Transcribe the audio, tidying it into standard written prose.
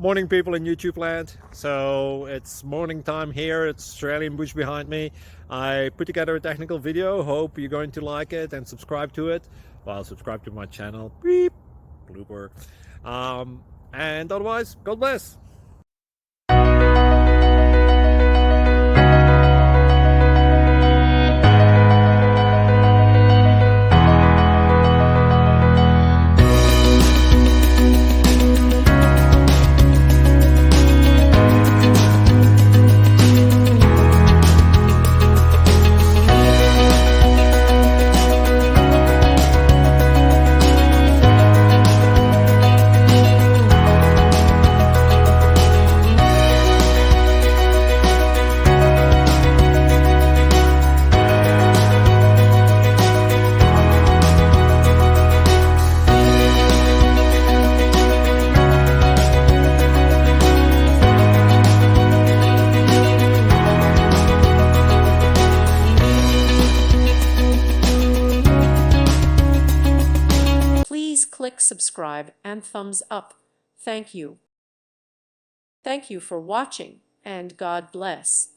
Morning, people in YouTube land. So it's morning time here. It's Australian bush behind me. I put together a technical video. Hope you're going to like it and subscribe to it. Well, subscribe to my channel. Beep. Blooper. And otherwise, God bless. Please click subscribe and thumbs up. Thank you. Thank you for watching, and God bless.